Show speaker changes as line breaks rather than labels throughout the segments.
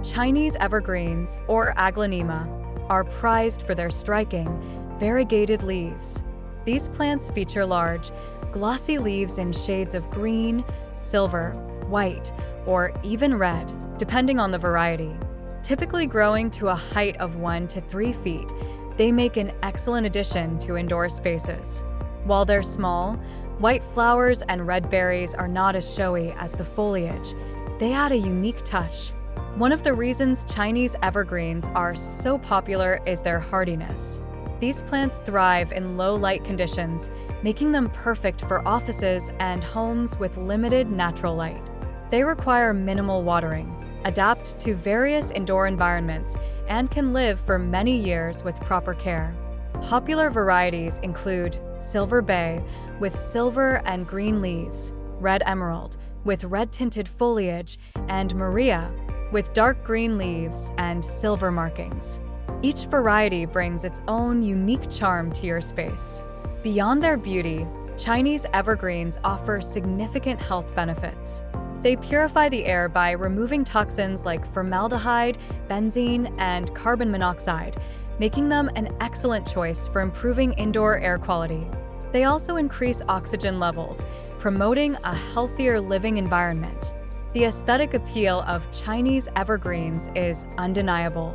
Chinese evergreens, or Aglaonema, are prized for their striking, variegated leaves. These plants feature large, glossy leaves in shades of green, silver, white, or even red, depending on the variety. Typically growing to a height of 1 to 3 feet, they make an excellent addition to indoor spaces. While they're small, white flowers and red berries are not as showy as the foliage. They add a unique touch. One of the reasons Chinese evergreens are so popular is their hardiness. These plants thrive in low light conditions, making them perfect for offices and homes with limited natural light. They require minimal watering, adapt to various indoor environments, and can live for many years with proper care. Popular varieties include Silver Bay, with silver and green leaves, Red Emerald, with red-tinted foliage, and Maria, with dark green leaves and silver markings. Each variety brings its own unique charm to your space. Beyond their beauty, Chinese evergreens offer significant health benefits. They purify the air by removing toxins like formaldehyde, benzene, and carbon monoxide, making them an excellent choice for improving indoor air quality. They also increase oxygen levels, promoting a healthier living environment. The aesthetic appeal of Chinese evergreens is undeniable.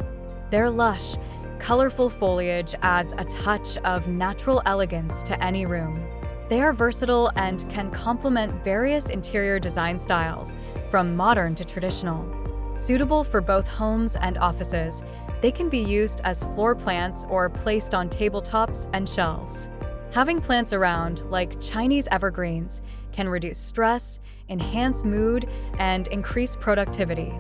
Their lush, colorful foliage adds a touch of natural elegance to any room. They are versatile and can complement various interior design styles, from modern to traditional. Suitable for both homes and offices, they can be used as floor plants or placed on tabletops and shelves. Having plants around, like Chinese evergreens, can reduce stress, enhance mood, and increase productivity.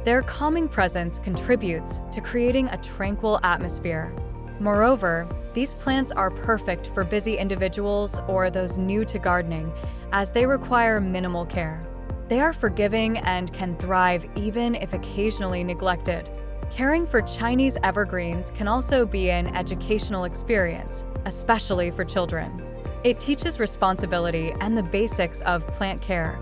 Their calming presence contributes to creating a tranquil atmosphere. Moreover, these plants are perfect for busy individuals or those new to gardening, as they require minimal care. They are forgiving and can thrive even if occasionally neglected. Caring for Chinese evergreens can also be an educational experience, especially for children. It teaches responsibility and the basics of plant care,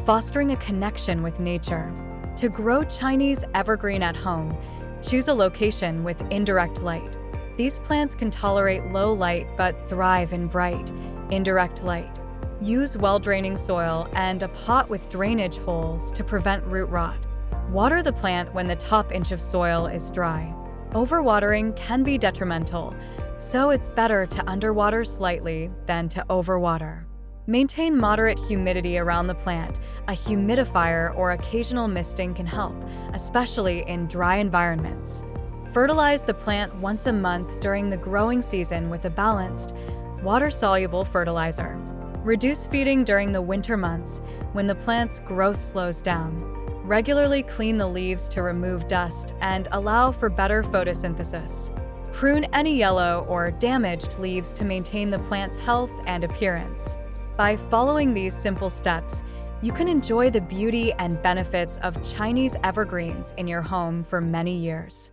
fostering a connection with nature. To grow Chinese evergreen at home, choose a location with indirect light. These plants can tolerate low light but thrive in bright, indirect light. Use well-draining soil and a pot with drainage holes to prevent root rot. Water the plant when the top inch of soil is dry. Overwatering can be detrimental, so it's better to underwater slightly than to overwater. Maintain moderate humidity around the plant. A humidifier or occasional misting can help, especially in dry environments. Fertilize the plant once a month during the growing season with a balanced, water-soluble fertilizer. Reduce feeding during the winter months when the plant's growth slows down. Regularly clean the leaves to remove dust and allow for better photosynthesis. Prune any yellow or damaged leaves to maintain the plant's health and appearance. By following these simple steps, you can enjoy the beauty and benefits of Chinese evergreens in your home for many years.